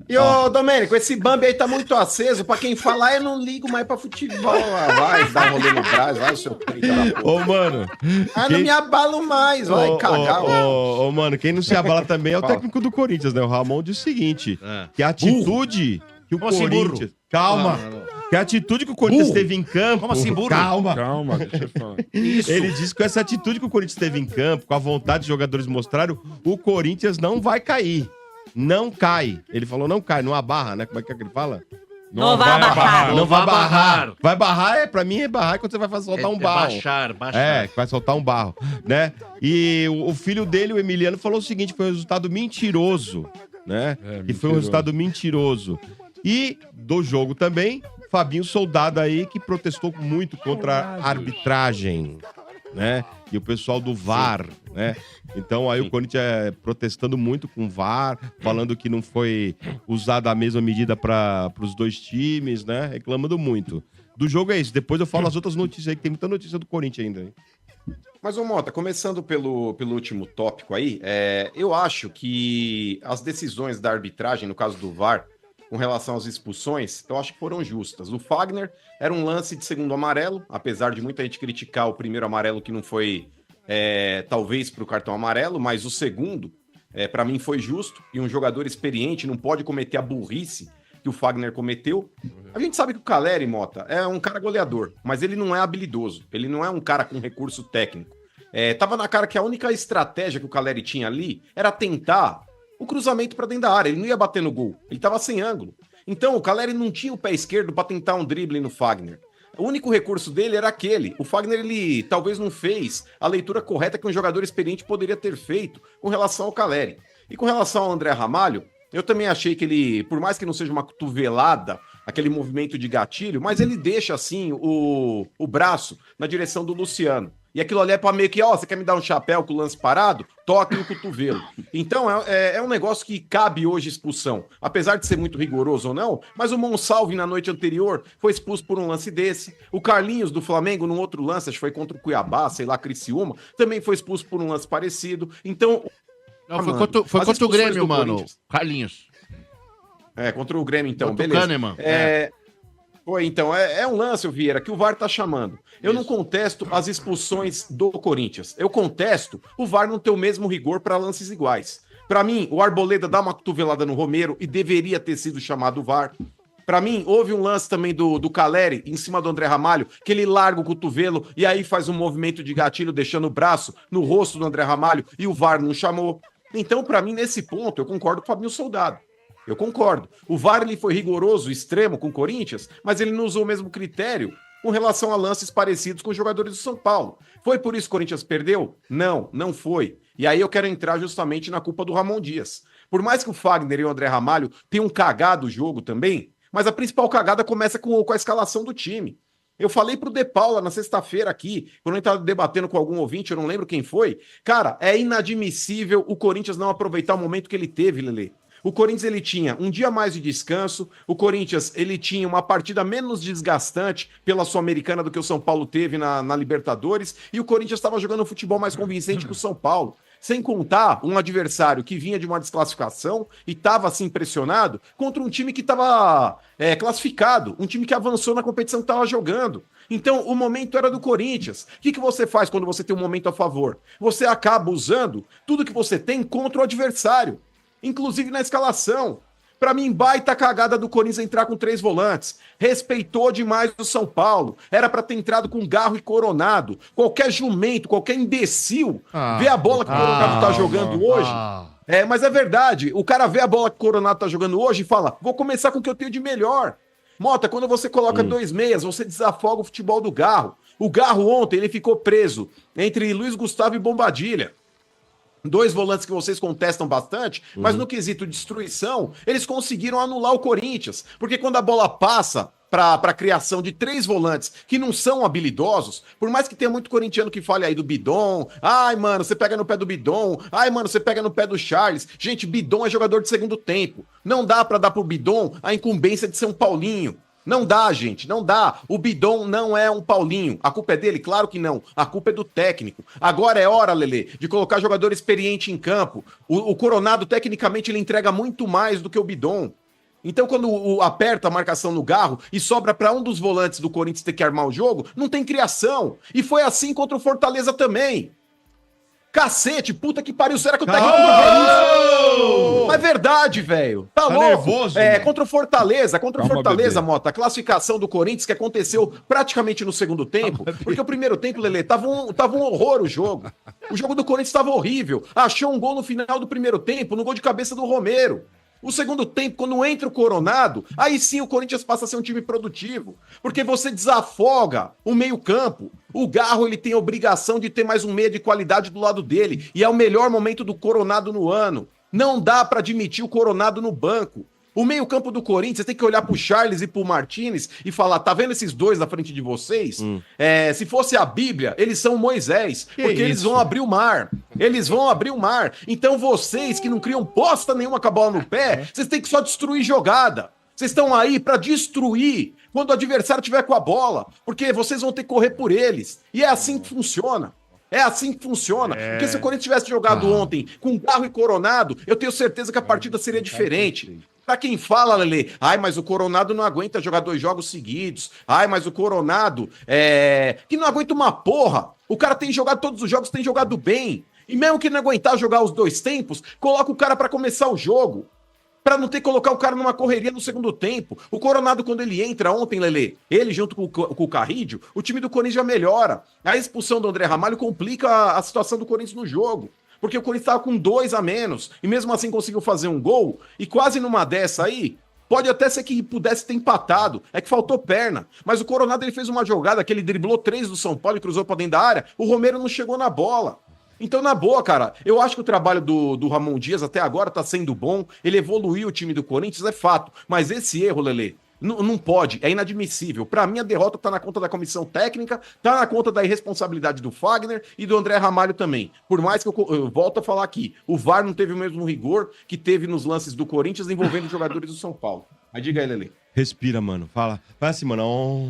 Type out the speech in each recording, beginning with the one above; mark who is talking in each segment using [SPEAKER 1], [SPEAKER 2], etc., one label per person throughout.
[SPEAKER 1] E ô, Domênico, esse Bambi aí tá muito aceso. Pra quem falar, eu não ligo mais pra futebol. Vai dar um rolê no Brás, vai o seu pica da porra.
[SPEAKER 2] Ô, mano.
[SPEAKER 1] Não me abalo mais, vai cagar.
[SPEAKER 2] Ô, mano, quem não se abala também é o técnico do Corinthians, né? O Ramon diz o seguinte, que a atitude que o Corinthians... Calma. Que a atitude que o Corinthians teve em campo...
[SPEAKER 3] Como assim, burro?
[SPEAKER 2] Calma,
[SPEAKER 3] deixa eu falar.
[SPEAKER 2] Isso. Ele disse que com essa atitude que o Corinthians teve em campo, com a vontade que os jogadores mostraram, o Corinthians não vai cair. Não cai. Ele falou não cai, não abarra, né? Como é que ele fala?
[SPEAKER 4] Não vai barrar.
[SPEAKER 2] Não vai barrar. Vai barrar, pra mim é barrar quando você vai soltar um barro.
[SPEAKER 3] Baixar.
[SPEAKER 2] Vai soltar um barro, né? E o filho dele, o Emiliano, falou o seguinte, foi um resultado mentiroso, né? Que foi um resultado mentiroso. E do jogo também, Fabinho Soldado aí, que protestou muito contra a arbitragem, né? E o pessoal do VAR, né? Então aí o Corinthians protestando muito com o VAR, falando que não foi usada a mesma medida para os dois times, né? Reclamando muito. Do jogo é isso. Depois eu falo as outras notícias aí, que tem muita notícia do Corinthians ainda, hein?
[SPEAKER 1] Mas, ô Mota, começando pelo último tópico aí, eu acho que as decisões da arbitragem, no caso do VAR, com relação às expulsões, eu acho que foram justas. O Fagner era um lance de segundo amarelo, apesar de muita gente criticar o primeiro amarelo que não foi, talvez, para o cartão amarelo, mas o segundo, para mim, foi justo. E um jogador experiente não pode cometer a burrice que o Fagner cometeu. A gente sabe que o Caleri, Mota, é um cara goleador, mas ele não é habilidoso. Ele não é um cara com recurso técnico. Tava na cara que a única estratégia que o Caleri tinha ali era tentar o cruzamento para dentro da área, ele não ia bater no gol, ele estava sem ângulo. Então o Caleri não tinha o pé esquerdo para tentar um drible no Fagner. O único recurso dele era aquele. O Fagner, ele talvez não fez a leitura correta que um jogador experiente poderia ter feito com relação ao Caleri. E com relação ao André Ramalho, eu também achei que ele, por mais que não seja uma cotovelada, aquele movimento de gatilho, mas ele deixa assim o braço na direção do Luciano. E aquilo ali é pra meio que, você quer me dar um chapéu com o lance parado? Toque no cotovelo. Então, é um negócio que cabe hoje expulsão. Apesar de ser muito rigoroso ou não, mas o Monsalve, na noite anterior, foi expulso por um lance desse. O Carlinhos, do Flamengo, num outro lance, acho que foi contra o Cuiabá, sei lá, Criciúma, também foi expulso por um lance parecido. Então...
[SPEAKER 3] Não, foi contra o Grêmio, mano. Carlinhos.
[SPEAKER 1] Contra o Grêmio, então,
[SPEAKER 3] contra
[SPEAKER 1] beleza.
[SPEAKER 3] O Kahneman.
[SPEAKER 1] Foi, então, é um lance, o Vieira, que o VAR tá chamando. Eu não contesto as expulsões do Corinthians. Eu contesto o VAR não ter o mesmo rigor para lances iguais. Para mim, o Arboleda dá uma cotovelada no Romero e deveria ter sido chamado o VAR. Para mim, houve um lance também do Caleri em cima do André Ramalho, que ele larga o cotovelo e aí faz um movimento de gatilho, deixando o braço no rosto do André Ramalho e o VAR não chamou. Então, para mim, nesse ponto, eu concordo com o Fabinho Soldado. Eu concordo. O VAR ele foi rigoroso, extremo com o Corinthians, mas ele não usou o mesmo critério com relação a lances parecidos com os jogadores do São Paulo. Foi por isso que o Corinthians perdeu? Não, não foi. E aí eu quero entrar justamente na culpa do Ramon Dias. Por mais que o Fagner e o André Ramalho tenham cagado o jogo também, mas a principal cagada começa com a escalação do time. Eu falei pro De Paula na sexta-feira aqui, quando a gente tava debatendo com algum ouvinte, eu não lembro quem foi. Cara, é inadmissível o Corinthians não aproveitar o momento que ele teve, Lelê. O Corinthians ele tinha um dia mais de descanso, o Corinthians ele tinha uma partida menos desgastante pela Sul-Americana do que o São Paulo teve na Libertadores, e o Corinthians estava jogando um futebol mais convincente que o São Paulo. Sem contar um adversário que vinha de uma desclassificação e estava assim pressionado contra um time que estava classificado, um time que avançou na competição que estava jogando. Então, o momento era do Corinthians. O que você faz quando você tem um momento a favor? Você acaba usando tudo que você tem contra o adversário, inclusive na escalação. Pra mim, baita cagada do Corinthians entrar com 3 volantes. Respeitou demais o São Paulo. Era pra ter entrado com Garro e Coronado. Qualquer jumento, qualquer imbecil vê a bola que o Coronado tá jogando hoje. Mas é verdade. O cara vê a bola que o Coronado tá jogando hoje e fala, vou começar com o que eu tenho de melhor. Mota, quando você coloca 2 meias, você desafoga o futebol do Garro. O Garro ontem, ele ficou preso entre Luiz Gustavo e Bombadilha. 2 volantes que vocês contestam bastante, mas no quesito destruição, eles conseguiram anular o Corinthians. Porque quando a bola passa para a criação de 3 volantes que não são habilidosos, por mais que tenha muito corintiano que fale aí do Bidon, ai, mano, você pega no pé do Bidon, ai, mano, você pega no pé do Charles. Gente, Bidon é jogador de segundo tempo. Não dá para dar pro Bidon a incumbência de ser um Paulinho. Não dá, gente, não dá. O Bidon não é um Paulinho. A culpa é dele? Claro que não. A culpa é do técnico. Agora é hora, Lelê, de colocar jogador experiente em campo. O Coronado, tecnicamente, ele entrega muito mais do que o Bidon. Então, quando aperta a marcação no Garro e sobra para um dos volantes do Corinthians ter que armar o jogo, não tem criação. E foi assim contra o Fortaleza também. Cacete, puta que pariu, será que o técnico é verdade, velho. Tá louco.
[SPEAKER 2] Nervoso,
[SPEAKER 1] contra o Fortaleza, Mota, a classificação do Corinthians que aconteceu praticamente no segundo tempo, porque o primeiro tempo, Lelê, tava um horror o jogo. O jogo do Corinthians tava horrível. Achou um gol no final do primeiro tempo, no gol de cabeça do Romero. O segundo tempo, quando entra o Coronado, aí sim o Corinthians passa a ser um time produtivo, porque você desafoga o meio-campo. O Garro, ele tem a obrigação de ter mais um meia de qualidade do lado dele, e é o melhor momento do Coronado no ano. Não dá para admitir o Coronado no banco. O meio-campo do Corinthians tem que olhar pro Charles e pro Martinez e falar: tá vendo esses dois na frente de vocês? Se fosse a Bíblia, eles são Moisés, porque eles vão abrir o mar. Eles vão abrir o mar. Então vocês que não criam bosta nenhuma com a bola no pé, vocês têm que só destruir jogada. Vocês estão aí pra destruir quando o adversário tiver com a bola, porque vocês vão ter que correr por eles. E é assim que funciona. É assim que funciona. Porque se o Corinthians tivesse jogado ontem com Garro e Coronado, eu tenho certeza que a partida seria diferente. Pra quem fala, Lelê, mas o Coronado não aguenta jogar 2 jogos seguidos. Mas o Coronado que não aguenta uma porra. O cara tem jogado todos os jogos, tem jogado bem. E mesmo que não aguentar jogar os 2 tempos, coloca o cara pra começar o jogo. Pra não ter que colocar o cara numa correria no segundo tempo. O Coronado, quando ele entra ontem, Lelê, ele junto com o Carrídio, o time do Corinthians já melhora. A expulsão do André Ramalho complica a situação do Corinthians no jogo. Porque o Corinthians estava com 2 a menos, e mesmo assim conseguiu fazer um gol, e quase numa dessa aí, pode até ser que pudesse ter empatado, é que faltou perna. Mas o Coronado, ele fez uma jogada que ele driblou 3 do São Paulo e cruzou pra dentro da área, o Romero não chegou na bola. Então, na boa, cara, eu acho que o trabalho do Ramon Dias até agora tá sendo bom, ele evoluiu o time do Corinthians, é fato. Mas esse erro, Lelê, não pode, é inadmissível. Pra mim, a derrota tá na conta da comissão técnica, tá na conta da irresponsabilidade do Fagner e do André Ramalho também. Por mais que eu volto a falar aqui, o VAR não teve o mesmo rigor que teve nos lances do Corinthians envolvendo os jogadores do São Paulo. Mas diga aí, Lelê.
[SPEAKER 2] Respira, mano. Fala assim, mano.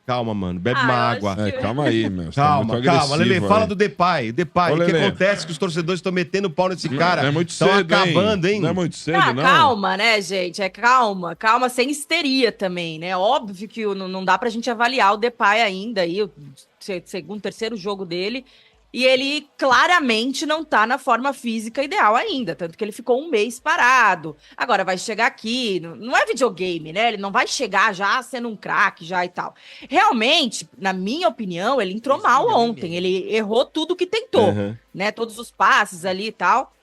[SPEAKER 2] Calma, mano. Bebe uma água.
[SPEAKER 5] Calma aí, meu.
[SPEAKER 2] Calma, Lelê. Fala do Depay. O que acontece que os torcedores estão metendo pau nesse cara?
[SPEAKER 5] É muito cedo,
[SPEAKER 2] estão acabando, hein?
[SPEAKER 5] Não é muito cedo, não.
[SPEAKER 4] Calma, né, gente? Calma. Calma, sem histeria também, né? Óbvio que não dá pra gente avaliar o Depay ainda aí, o segundo, terceiro jogo dele. E ele claramente não tá na forma física ideal ainda, tanto que ele ficou 1 mês parado. Agora vai chegar aqui, não é videogame, né? Ele não vai chegar já sendo um craque já e tal. Realmente, na minha opinião, ele entrou mal ontem. Ele errou tudo que tentou, né? Todos os passes ali e tal.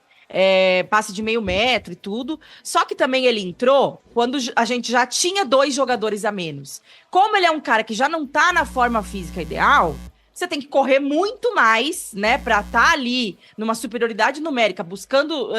[SPEAKER 4] Passe de meio metro e tudo. Só que também ele entrou quando a gente já tinha 2 jogadores a menos. Como ele é um cara que já não tá na forma física ideal, você tem que correr muito mais, né, para estar ali numa superioridade numérica, buscando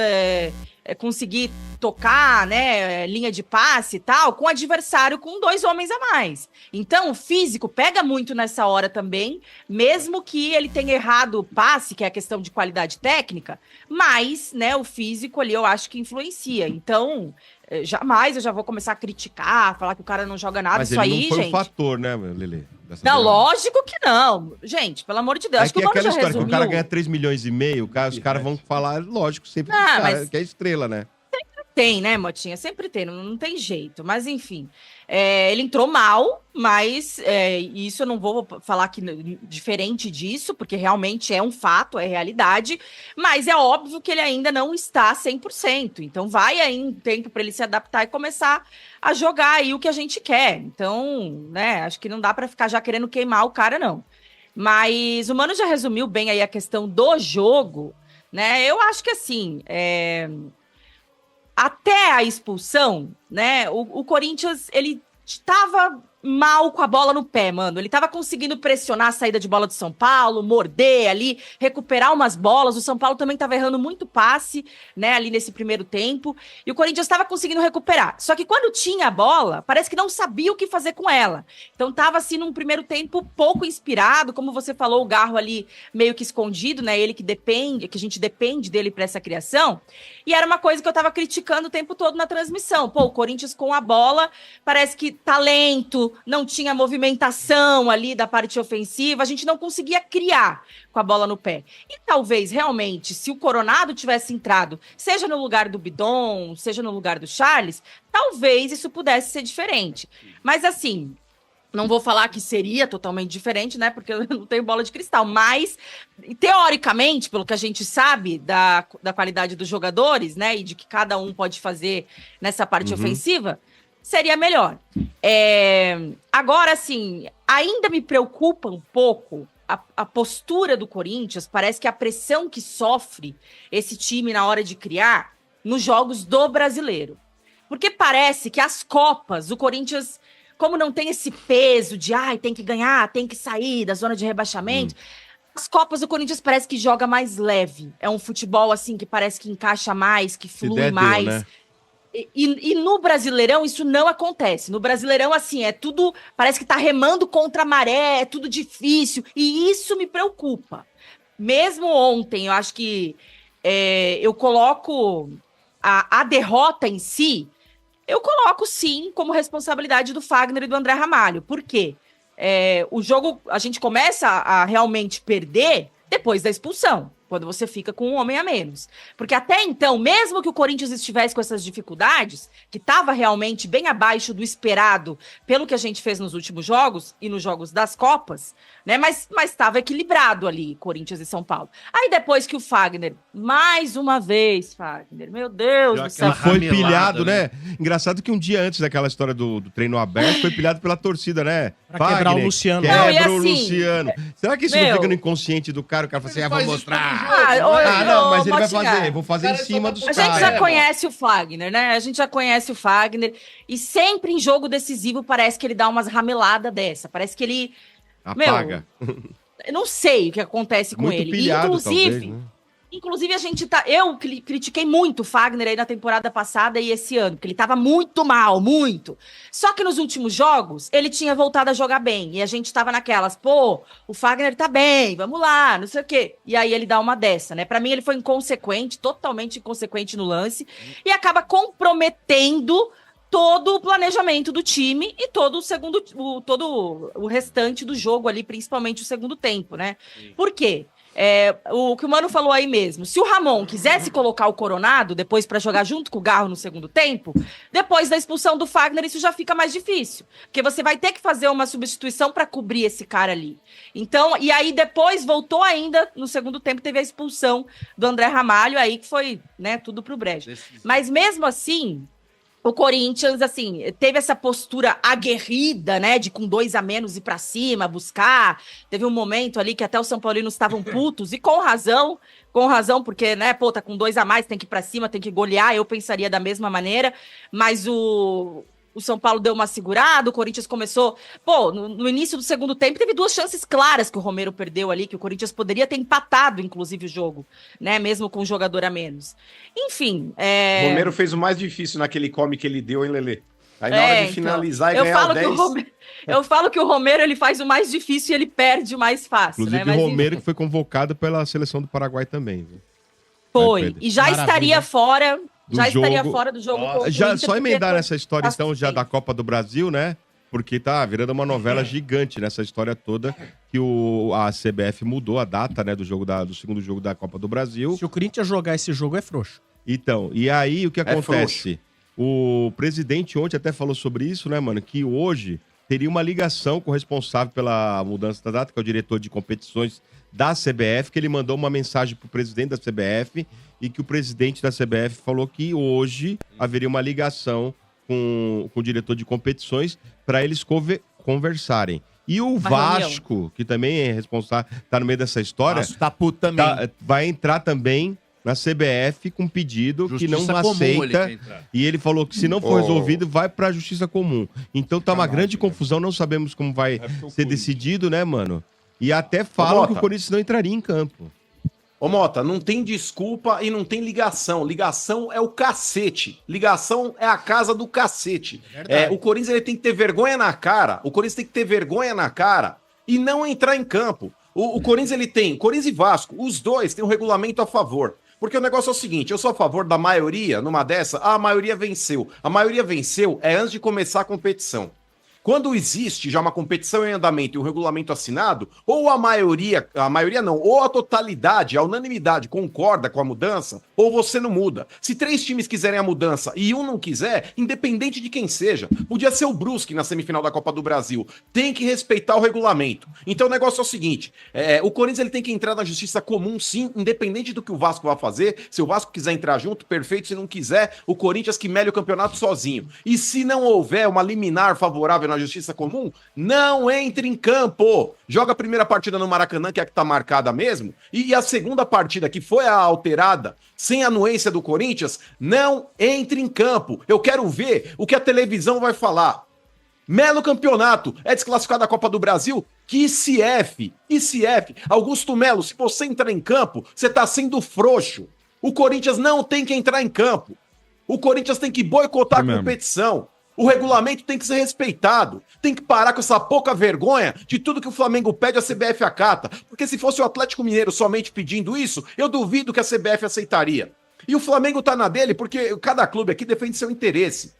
[SPEAKER 4] conseguir tocar, né, linha de passe e tal, com o adversário com 2 homens a mais. Então, o físico pega muito nessa hora também, mesmo que ele tenha errado o passe, que é a questão de qualidade técnica, mas, né, o físico ali eu acho que influencia. Então, jamais eu já vou começar a criticar, falar que o cara não joga nada.
[SPEAKER 2] Mas
[SPEAKER 4] isso
[SPEAKER 2] ele
[SPEAKER 4] aí,
[SPEAKER 2] não foi
[SPEAKER 4] gente.
[SPEAKER 2] um fator, né, Lelê?
[SPEAKER 4] Não, lógico que não. Gente, pelo amor de Deus, acho que o Mano já resumiu.
[SPEAKER 2] Que o cara ganha 3 milhões e meio, os caras vão falar, lógico, sempre que é estrela, né?
[SPEAKER 4] Tem, né, Motinha? Sempre tem, não tem jeito. Mas, enfim, ele entrou mal, mas isso eu não vou falar que diferente disso, porque realmente é um fato, é realidade. Mas é óbvio que ele ainda não está 100%. Então, vai aí um tempo para ele se adaptar e começar a jogar aí o que a gente quer. Então, né, acho que não dá para ficar já querendo queimar o cara, não. Mas o Mano já resumiu bem aí a questão do jogo, né? Eu acho que, assim... Até a expulsão, né? O Corinthians, ele estava mal com a bola no pé, mano. Ele tava conseguindo pressionar a saída de bola do São Paulo, morder ali, recuperar umas bolas. O São Paulo também tava errando muito passe, né, ali nesse primeiro tempo. E o Corinthians tava conseguindo recuperar. Só que quando tinha a bola, parece que não sabia o que fazer com ela. Então tava, assim, num primeiro tempo pouco inspirado. Como você falou, o Garro ali meio que escondido, né? Ele que a gente depende dele pra essa criação. E era uma coisa que eu tava criticando o tempo todo na transmissão. Pô, o Corinthians com a bola, parece que talento, não tinha movimentação ali da parte ofensiva, a gente não conseguia criar com a bola no pé. E talvez, realmente, se o Coronado tivesse entrado, seja no lugar do Bidon, seja no lugar do Charles, talvez isso pudesse ser diferente. Mas, assim, não vou falar que seria totalmente diferente, né? Porque eu não tenho bola de cristal. Mas, teoricamente, pelo que a gente sabe da qualidade dos jogadores, né? E de que cada um pode fazer nessa parte ofensiva, seria melhor. Agora, assim, ainda me preocupa um pouco a postura do Corinthians. Parece que a pressão que sofre esse time na hora de criar nos jogos do Brasileiro. Porque parece que as Copas, o Corinthians, como não tem esse peso de tem que ganhar, tem que sair da zona de rebaixamento, as Copas do Corinthians parece que joga mais leve. É um futebol, assim, que parece que encaixa mais, que flui mais. Deu, né? E no Brasileirão isso não acontece. No Brasileirão, assim, é tudo, parece que tá remando contra a maré, é tudo difícil, e isso me preocupa. Mesmo ontem, eu acho que eu coloco a derrota em si, eu coloco sim como responsabilidade do Fagner e do André Ramalho. Por quê? O jogo, a gente começa a realmente perder depois da expulsão, quando você fica com um homem a menos. Porque até então, mesmo que o Corinthians estivesse com essas dificuldades, que estava realmente bem abaixo do esperado, pelo que a gente fez nos últimos jogos e nos jogos das Copas, né? Mas estava equilibrado ali, Corinthians e São Paulo. Aí depois que o Fagner, mais uma vez, Fagner, meu Deus do céu.
[SPEAKER 2] Foi pilhado, né? Engraçado que um dia antes daquela história do treino aberto, foi pilhado pela torcida, né?
[SPEAKER 6] Pra
[SPEAKER 2] Fagner,
[SPEAKER 6] quebrar o Luciano.
[SPEAKER 2] Quebra
[SPEAKER 4] o
[SPEAKER 2] Luciano. Será que isso não fica no inconsciente do cara? O cara fala assim, vou mostrar.
[SPEAKER 4] Não,
[SPEAKER 2] mas ele vai fazer. Vou fazer em cima dos caras.
[SPEAKER 4] A gente já conhece o Fagner, né? A gente já conhece o Fagner. E sempre em jogo decisivo parece que ele dá umas rameladas dessa. Parece que ele...
[SPEAKER 2] apaga.
[SPEAKER 4] Eu não sei o que acontece com ele.
[SPEAKER 2] Pilhado,
[SPEAKER 4] inclusive,
[SPEAKER 2] talvez, né?
[SPEAKER 4] Inclusive, eu critiquei muito o Fagner aí na temporada passada e esse ano, porque ele tava muito mal, muito. Só que nos últimos jogos, ele tinha voltado a jogar bem. E a gente tava naquelas, o Fagner tá bem, vamos lá, não sei o quê. E aí ele dá uma dessa, né? Pra mim, ele foi inconsequente, totalmente inconsequente no lance. E acaba comprometendo todo o planejamento do time e todo o restante do jogo ali, principalmente o segundo tempo, né? Por quê? O que o Mano falou aí mesmo, se o Ramon quisesse colocar o Coronado depois para jogar junto com o Garro no segundo tempo, depois da expulsão do Fagner isso já fica mais difícil, porque você vai ter que fazer uma substituição para cobrir esse cara ali. Então, e aí depois voltou ainda no segundo tempo, teve a expulsão do André Ramalho aí que foi, né, tudo pro brejo. Mas mesmo assim, o Corinthians, assim, teve essa postura aguerrida, né, de com 2 a menos ir pra cima, buscar. Teve um momento ali que até os São Paulinos estavam putos, e com razão, porque, né, tá com 2 a mais, tem que ir pra cima, tem que golear, eu pensaria da mesma maneira, mas o São Paulo deu uma segurada, o Corinthians começou... no início do segundo tempo, teve 2 chances claras que o Romero perdeu ali, que o Corinthians poderia ter empatado, inclusive, o jogo, né? Mesmo com um jogador a menos. Enfim...
[SPEAKER 1] O Romero fez o mais difícil naquele come que ele deu, hein, Lelê? Aí na hora de finalizar e ganhar o 10...
[SPEAKER 4] Eu falo que o Romero, ele faz o mais difícil e ele perde o mais fácil,
[SPEAKER 2] inclusive,
[SPEAKER 4] né?
[SPEAKER 2] Mas, o Romero que foi convocado pela seleção do Paraguai também. Viu?
[SPEAKER 4] Foi, e já estaria fora... estaria fora do jogo.
[SPEAKER 2] Já só emendar essa história, então, já da Copa do Brasil, né? Porque tá virando uma novela gigante nessa história toda, que a CBF mudou a data, né, do segundo jogo da Copa do Brasil.
[SPEAKER 6] Se o Corinthians jogar esse jogo, é frouxo.
[SPEAKER 2] Então, e aí o que acontece? O presidente ontem até falou sobre isso, né, mano? Que hoje teria uma ligação com o responsável pela mudança da data, que é o diretor de competições da CBF, que ele mandou uma mensagem pro presidente da CBF e que o presidente da CBF falou que hoje haveria uma ligação com o diretor de competições para eles conversarem. E o Vasco, que também é responsável, tá no meio dessa história,
[SPEAKER 3] Nossa, tá puto também.
[SPEAKER 2] vai entrar também na CBF com pedido que
[SPEAKER 3] Justiça
[SPEAKER 2] não
[SPEAKER 3] comum ele quer
[SPEAKER 2] aceita.
[SPEAKER 3] entrar.
[SPEAKER 2] E ele falou que se não for resolvido, vai pra Justiça Comum. Então tá uma grande confusão, não sabemos como vai ser decidido, né, mano? E até falam que o Corinthians não entraria em campo.
[SPEAKER 1] Ô Mota, não tem desculpa e não tem ligação. Ligação é o cacete. Ligação é a casa do cacete. O Corinthians ele tem que ter vergonha na cara. O Corinthians tem que ter vergonha na cara e não entrar em campo. O Corinthians ele tem, Corinthians e Vasco, os dois têm um regulamento a favor. Porque o negócio é o seguinte, eu sou a favor da maioria, numa dessa, a maioria venceu. A maioria venceu antes de começar a competição. Quando existe já uma competição em andamento e um regulamento assinado, ou a maioria não, ou a totalidade, a unanimidade concorda com a mudança, ou você não muda. Se 3 times quiserem a mudança e um não quiser, independente de quem seja, podia ser o Brusque na semifinal da Copa do Brasil, tem que respeitar o regulamento. Então o negócio é o seguinte, o Corinthians ele tem que entrar na justiça comum sim, independente do que o Vasco vai fazer. Se o Vasco quiser entrar junto, perfeito. Se não quiser, o Corinthians que mele o campeonato sozinho. E se não houver uma liminar favorável na justiça comum, não entre em campo. Joga a primeira partida no Maracanã, que é a que tá marcada mesmo, e a segunda partida, que foi a alterada, sem anuência do Corinthians, não entre em campo. Eu quero ver o que a televisão vai falar. Melo campeonato, é desclassificado da Copa do Brasil? Que ICF. Augusto Melo, se você entrar em campo, você tá sendo frouxo. O Corinthians não tem que entrar em campo. O Corinthians tem que boicotar a competição. O regulamento tem que ser respeitado. Tem que parar com essa pouca vergonha de tudo que o Flamengo pede, a CBF acata. Porque se fosse o Atlético Mineiro somente pedindo isso, eu duvido que a CBF aceitaria. E o Flamengo tá na dele porque cada clube aqui defende seu interesse.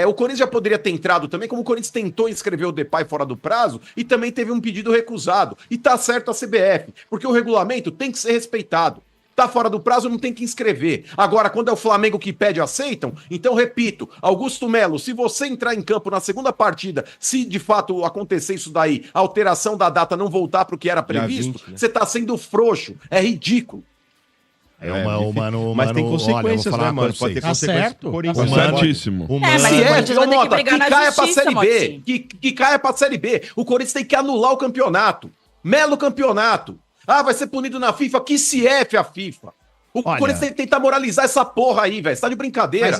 [SPEAKER 1] O Corinthians já poderia ter entrado também, como o Corinthians tentou inscrever o Depay fora do prazo e também teve um pedido recusado. E tá certo a CBF, porque o regulamento tem que ser respeitado. Tá fora do prazo, não tem que inscrever. Agora, quando é o Flamengo que pede, aceitam? Então, repito, Augusto Melo, se você entrar em campo na segunda partida, se de fato acontecer isso daí, a alteração da data não voltar para o que era previsto, 20, né? Você tá sendo frouxo. É ridículo.
[SPEAKER 2] Mas tem consequências, né, mano? Pode ter consequências pro Corinthians.
[SPEAKER 5] Certíssimo.
[SPEAKER 4] Mas o Corinthians vai ter que brigar na
[SPEAKER 1] caia pra
[SPEAKER 4] justiça,
[SPEAKER 1] Série B. Que caia pra Série B. O Corinthians tem que anular o campeonato. Melo campeonato. Vai ser punido na FIFA. Que CF a FIFA. O Corinthians tem que tentar moralizar essa porra aí, velho. Você tá de brincadeira.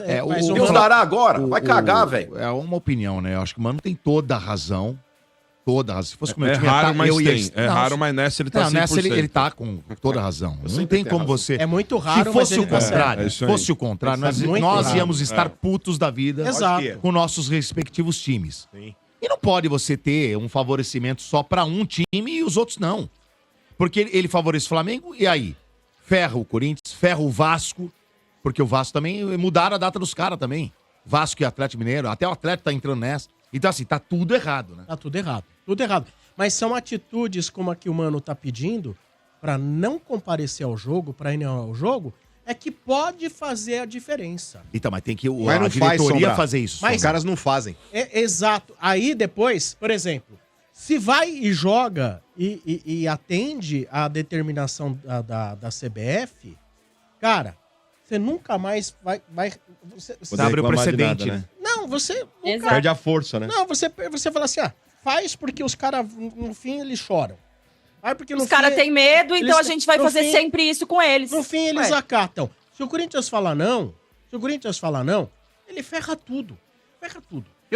[SPEAKER 1] Deus dará agora. Vai cagar, velho.
[SPEAKER 3] É uma opinião, né? Eu acho que o Mano tem toda a razão. Toda a razão. Se fosse com o meu
[SPEAKER 5] É
[SPEAKER 3] time,
[SPEAKER 5] raro, mas
[SPEAKER 3] eu ia...
[SPEAKER 5] tem. É raro, mas nessa ele tá 100%.
[SPEAKER 3] Nessa ele tá com toda a razão. Não tem como você...
[SPEAKER 6] É muito raro,
[SPEAKER 3] Se fosse
[SPEAKER 6] mas
[SPEAKER 3] o contrário, nós íamos estar putos da vida com nossos respectivos times.
[SPEAKER 2] Sim.
[SPEAKER 3] E não pode você ter um favorecimento só pra um time e os outros não. Porque ele favorece o Flamengo e aí? Ferra o Corinthians, ferra o Vasco, porque o Vasco também mudaram a data dos caras também. Vasco e Atlético Mineiro, até o Atlético tá entrando nessa. Então assim, tá tudo errado, né?
[SPEAKER 6] Tá tudo errado. Tudo errado. Mas são atitudes como a que o Mano tá pedindo pra não comparecer ao jogo, pra ir ao jogo, é que pode fazer a diferença.
[SPEAKER 3] Então, mas tem que
[SPEAKER 7] a diretoria
[SPEAKER 3] fazer isso.
[SPEAKER 6] Mas
[SPEAKER 7] os caras não fazem.
[SPEAKER 6] Exato. Aí depois, por exemplo, se vai e joga e atende a determinação da CBF, cara, você nunca mais vai você
[SPEAKER 2] abre o precedente, né?
[SPEAKER 6] Não, você...
[SPEAKER 2] Perde a força, né?
[SPEAKER 6] Não, você fala assim, faz porque os caras, no fim, eles choram. Porque
[SPEAKER 4] os caras têm medo, então a gente vai fazer sempre isso com eles.
[SPEAKER 6] No fim, eles acatam. Se o Corinthians falar não, ele ferra tudo.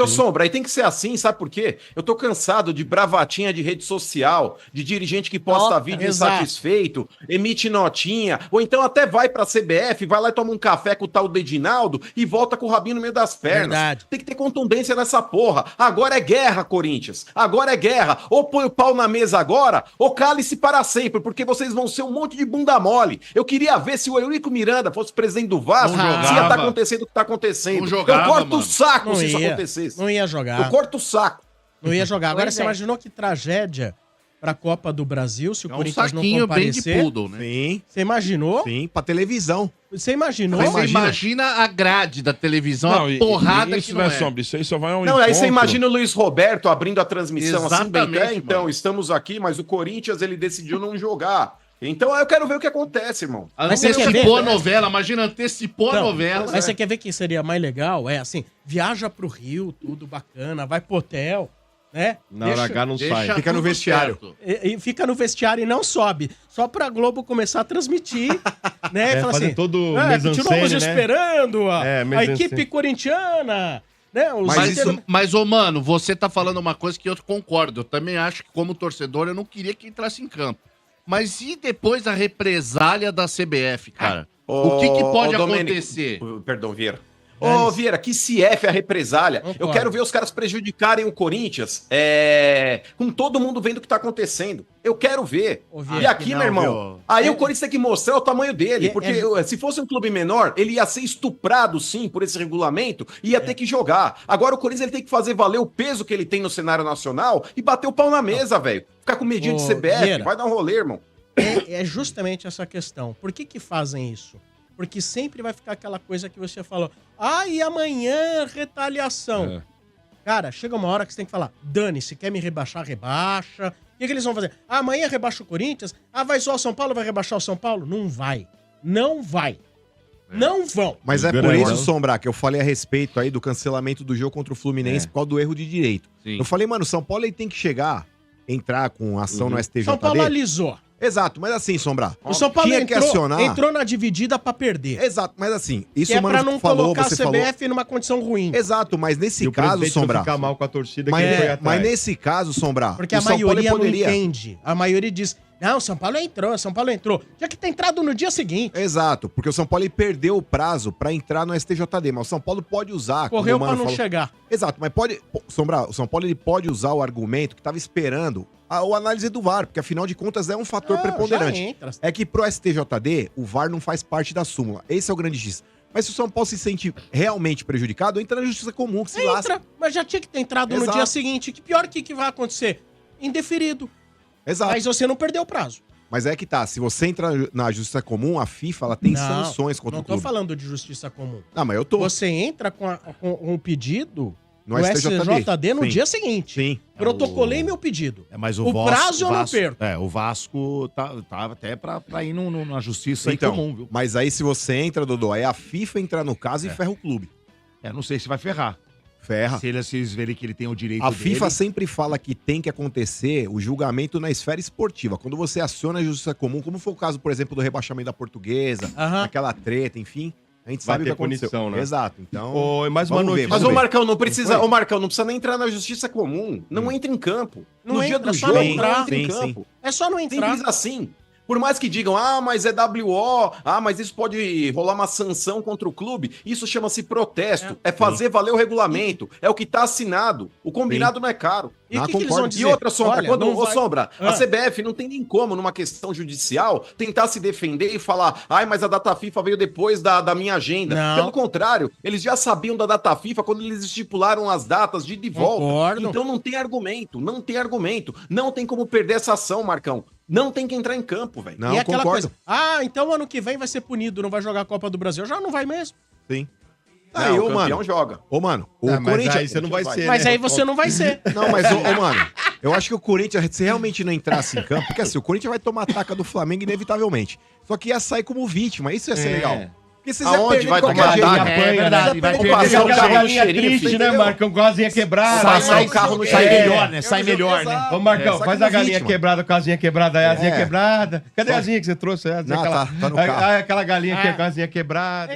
[SPEAKER 1] Sombra, aí tem que ser assim, sabe por quê? Eu tô cansado de bravatinha de rede social, de dirigente que posta vídeo insatisfeito, emite notinha, ou então até vai pra CBF, vai lá e toma um café com o tal do Edinaldo e volta com o rabinho no meio das pernas.
[SPEAKER 6] Verdade.
[SPEAKER 1] Tem que ter contundência nessa porra. Agora é guerra, Corinthians. Agora é guerra. Ou põe o pau na mesa agora, ou cale-se para sempre, porque vocês vão ser um monte de bunda mole. Eu queria ver se o Eurico Miranda fosse presidente do Vasco, se ia estar acontecendo o que tá acontecendo. Eu corto o saco se isso acontecer.
[SPEAKER 6] Não ia jogar.
[SPEAKER 1] Eu corto o saco.
[SPEAKER 6] Não ia jogar. Agora, você imaginou que tragédia pra Copa do Brasil se o Corinthians não
[SPEAKER 3] bem
[SPEAKER 6] comparecer?
[SPEAKER 3] de poodle, né?
[SPEAKER 7] Sim.
[SPEAKER 6] Você imaginou?
[SPEAKER 7] Sim, pra televisão.
[SPEAKER 6] Você imaginou?
[SPEAKER 3] Você imagina a grade da televisão, a porrada
[SPEAKER 5] isso
[SPEAKER 3] que não é.
[SPEAKER 5] Sombra, isso aí só vai ao
[SPEAKER 1] Não, aí você
[SPEAKER 5] encontro.
[SPEAKER 1] imagina o Luiz Roberto abrindo a transmissão
[SPEAKER 3] Exatamente,
[SPEAKER 1] assim, bem, então, estamos aqui, mas o Corinthians, ele decidiu não jogar. Então, eu quero ver o que acontece, irmão.
[SPEAKER 3] Antecipou a novela, imagina, antecipou a novela.
[SPEAKER 6] Mas você quer ver que seria mais legal? É assim, viaja pro Rio, tudo bacana, vai pro hotel. né?
[SPEAKER 2] Na hora H não sai.
[SPEAKER 7] Fica no vestiário.
[SPEAKER 6] E fica no vestiário e não sobe. Só pra Globo começar a transmitir, né? E falar
[SPEAKER 2] fazer
[SPEAKER 6] assim,
[SPEAKER 2] todo mise-en-scène,
[SPEAKER 6] continuamos
[SPEAKER 2] né?
[SPEAKER 6] esperando a
[SPEAKER 2] mise-en-scène.
[SPEAKER 6] equipe corintiana, né?
[SPEAKER 8] Mas, ô, mano, você tá falando uma coisa que eu concordo. Eu também acho que, como torcedor, eu não queria que entrasse em campo. Mas e depois da represália da CBF, cara? O que pode acontecer?
[SPEAKER 1] Perdão, Vieira. Ô, Vieira, que se F a represália. Eu quero ver os caras prejudicarem o Corinthians com todo mundo vendo o que tá acontecendo. Eu quero ver.
[SPEAKER 6] Vieira,
[SPEAKER 1] e aqui,
[SPEAKER 8] não,
[SPEAKER 1] meu irmão,
[SPEAKER 8] viu?
[SPEAKER 1] aí o Corinthians tem que mostrar o tamanho dele.
[SPEAKER 6] É-
[SPEAKER 1] Porque se fosse um clube menor, ele ia ser estuprado, sim, por esse regulamento e ia ter que jogar. Agora o Corinthians ele tem que fazer valer o peso que ele tem no cenário nacional e bater o pau na mesa, velho. Ficar com medinho de
[SPEAKER 6] Ô,
[SPEAKER 1] CBF,
[SPEAKER 6] Vieira.
[SPEAKER 1] vai dar um rolê, irmão.
[SPEAKER 6] É justamente essa questão. Por que fazem isso? Porque sempre vai ficar aquela coisa que você falou. E amanhã retaliação. Cara, chega uma hora que você tem que falar, dane-se, quer me rebaixar, rebaixa. O que eles vão fazer? Amanhã rebaixa o Corinthians? Vai zoar o São Paulo, vai rebaixar o São Paulo? Não vai. Não vai. Não vão.
[SPEAKER 7] Mas é por
[SPEAKER 2] Grande.
[SPEAKER 7] isso, Sombra, que eu falei a respeito aí do cancelamento do jogo contra o Fluminense por causa do erro de direito.
[SPEAKER 8] Sim.
[SPEAKER 7] Eu falei, mano, o São Paulo ele tem que chegar, entrar com ação no STJD.
[SPEAKER 6] São Paulo alisou.
[SPEAKER 7] Exato, mas assim, Sombra,
[SPEAKER 6] O São Paulo
[SPEAKER 7] tinha que acionar.
[SPEAKER 6] entrou na dividida pra perder.
[SPEAKER 7] Exato, mas assim, isso
[SPEAKER 6] Que é
[SPEAKER 7] mano,
[SPEAKER 6] pra não
[SPEAKER 7] falou,
[SPEAKER 6] colocar a
[SPEAKER 7] você
[SPEAKER 6] CBF numa condição ruim.
[SPEAKER 7] Exato, mas nesse
[SPEAKER 2] E o
[SPEAKER 7] caso,
[SPEAKER 2] presidente não
[SPEAKER 7] Sombra.
[SPEAKER 2] ficar mal com a torcida
[SPEAKER 7] Mas,
[SPEAKER 2] que ele foi
[SPEAKER 7] mas
[SPEAKER 2] atrás.
[SPEAKER 7] nesse caso, Sombra,
[SPEAKER 6] Porque
[SPEAKER 7] o
[SPEAKER 6] a
[SPEAKER 7] São Paulo
[SPEAKER 6] maioria não
[SPEAKER 7] poderia.
[SPEAKER 6] entende. A maioria diz, não, São Paulo entrou, São Paulo entrou. Já que tá entrado no dia seguinte.
[SPEAKER 7] Exato, porque o São Paulo ele perdeu o prazo pra entrar no STJD, mas o São Paulo pode usar. como
[SPEAKER 6] Correu
[SPEAKER 7] o Mano
[SPEAKER 6] pra não
[SPEAKER 7] falou.
[SPEAKER 6] chegar.
[SPEAKER 7] Exato, mas pode. Sombra, o São Paulo ele pode usar o argumento que tava esperando a análise do VAR, porque afinal de contas é um fator preponderante.
[SPEAKER 6] Já entra.
[SPEAKER 7] É que pro STJD, o VAR não faz parte da súmula. Esse é o grande X. Mas se o São Paulo se sente realmente prejudicado, entra na justiça comum, que se lasca.
[SPEAKER 6] Entra, mas já tinha que ter entrado no
[SPEAKER 7] Exato.
[SPEAKER 6] dia seguinte. Que pior que vai acontecer? Indeferido.
[SPEAKER 7] Exato.
[SPEAKER 6] Mas você não perdeu o prazo.
[SPEAKER 7] Mas é que tá, se você entra na justiça comum, a FIFA ela tem
[SPEAKER 6] Não,
[SPEAKER 7] sanções contra
[SPEAKER 6] Não
[SPEAKER 7] o
[SPEAKER 6] tô
[SPEAKER 7] clube.
[SPEAKER 6] falando de justiça comum.
[SPEAKER 7] Não, mas eu tô.
[SPEAKER 6] Você entra com um pedido
[SPEAKER 7] No
[SPEAKER 6] no
[SPEAKER 7] STJD.
[SPEAKER 6] STJD no
[SPEAKER 7] Sim.
[SPEAKER 6] dia seguinte.
[SPEAKER 7] Sim.
[SPEAKER 6] Protocolei meu pedido.
[SPEAKER 3] Mas
[SPEAKER 6] O prazo eu não
[SPEAKER 3] Vasco,
[SPEAKER 6] perco.
[SPEAKER 3] o Vasco tá até pra ir na justiça
[SPEAKER 7] Então,
[SPEAKER 3] comum, viu?
[SPEAKER 7] mas aí se você entra, Dodô, é a FIFA entrar no caso e ferra o clube.
[SPEAKER 3] Não sei se vai ferrar.
[SPEAKER 7] Ferra.
[SPEAKER 3] Se eles verem que ele tem o direito
[SPEAKER 7] A
[SPEAKER 3] dele...
[SPEAKER 7] FIFA sempre fala que tem que acontecer o julgamento na esfera esportiva. Quando você aciona a justiça comum, como foi o caso, por exemplo, do rebaixamento da Portuguesa, aquela treta, enfim, a gente
[SPEAKER 2] Vai
[SPEAKER 7] sabe o que
[SPEAKER 2] ter
[SPEAKER 7] aconteceu.
[SPEAKER 2] punição, né?
[SPEAKER 7] Exato. Então,
[SPEAKER 2] Ô, mais uma
[SPEAKER 7] vamos ver,
[SPEAKER 2] notícia.
[SPEAKER 1] Mas
[SPEAKER 7] vamos
[SPEAKER 1] o
[SPEAKER 7] ver.
[SPEAKER 1] Marcão não precisa.
[SPEAKER 7] Foi.
[SPEAKER 1] Ô, Marcão, não precisa nem entrar na justiça comum. Não entra em campo.
[SPEAKER 6] Não
[SPEAKER 1] no
[SPEAKER 6] entra,
[SPEAKER 1] dia do
[SPEAKER 6] só
[SPEAKER 1] jogo,
[SPEAKER 6] não
[SPEAKER 1] não
[SPEAKER 6] entrar.
[SPEAKER 1] entra em
[SPEAKER 7] Sim,
[SPEAKER 1] campo.
[SPEAKER 6] É só não entrar.
[SPEAKER 1] Simples assim. Por mais que digam, mas é WO, mas isso pode rolar uma sanção contra o clube, isso chama-se protesto, é fazer valer o regulamento, é o que tá assinado. O combinado não é caro.
[SPEAKER 6] E o
[SPEAKER 7] Ah,
[SPEAKER 6] que eles vão
[SPEAKER 7] concordo.
[SPEAKER 6] dizer?
[SPEAKER 1] E outra, Sombra,
[SPEAKER 6] Olha,
[SPEAKER 1] quando,
[SPEAKER 6] não
[SPEAKER 1] ô,
[SPEAKER 6] vai-
[SPEAKER 1] Sombra, a
[SPEAKER 6] Ah.
[SPEAKER 1] CBF não tem nem como, numa questão judicial, tentar se defender e falar, mas a data FIFA veio depois da minha agenda.
[SPEAKER 6] Não.
[SPEAKER 1] Pelo contrário, eles já sabiam da data FIFA quando eles estipularam as datas de volta.
[SPEAKER 6] Concordo.
[SPEAKER 1] Então não tem argumento, não tem argumento. Não tem como perder essa ação, Marcão. Não tem que entrar em campo, velho.
[SPEAKER 7] não,
[SPEAKER 6] e aquela
[SPEAKER 7] concordo.
[SPEAKER 6] coisa, então ano que vem vai ser punido, não vai jogar a Copa do Brasil. Já não vai mesmo.
[SPEAKER 7] Sim.
[SPEAKER 1] Não,
[SPEAKER 7] Aí,
[SPEAKER 1] o
[SPEAKER 7] ô,
[SPEAKER 1] campeão
[SPEAKER 7] mano.
[SPEAKER 1] joga.
[SPEAKER 7] Ô, mano, o
[SPEAKER 2] Mas
[SPEAKER 7] Corinthians.
[SPEAKER 2] aí você não vai ser,
[SPEAKER 6] Mas
[SPEAKER 2] né?
[SPEAKER 6] aí você não vai ser.
[SPEAKER 7] Não, mas, ô, mano, eu acho que o Corinthians, se realmente não entrasse em campo, porque assim, o Corinthians vai tomar ataca do Flamengo inevitavelmente. Só que ia sair como vítima, isso ia ser legal. Porque vocês iam
[SPEAKER 1] Aonde
[SPEAKER 7] perder
[SPEAKER 1] vai
[SPEAKER 7] de qualquer
[SPEAKER 1] tomar
[SPEAKER 7] jeito.
[SPEAKER 1] ataca?
[SPEAKER 3] É verdade, vai
[SPEAKER 1] Vamos
[SPEAKER 3] perder
[SPEAKER 1] passar
[SPEAKER 3] de
[SPEAKER 1] o
[SPEAKER 3] qualquer
[SPEAKER 1] carro no
[SPEAKER 3] jeito.
[SPEAKER 1] cheirinho,
[SPEAKER 2] Triste, né,
[SPEAKER 1] entendeu?
[SPEAKER 2] Marcão? Com a asinha quebrada.
[SPEAKER 1] Sai o carro no
[SPEAKER 3] Sai
[SPEAKER 1] cheirinho.
[SPEAKER 3] melhor, né? Sai melhor, né?
[SPEAKER 2] Ô, Marcão,
[SPEAKER 7] Sai
[SPEAKER 2] faz
[SPEAKER 7] como
[SPEAKER 2] a galinha
[SPEAKER 7] vítima.
[SPEAKER 2] quebrada com a asinha quebrada. Aí a asinha
[SPEAKER 7] É.
[SPEAKER 2] quebrada. Cadê a asinha que você trouxe? A asinha,
[SPEAKER 7] Não, tá no carro.
[SPEAKER 2] aquela galinha que é com a asinha quebrada.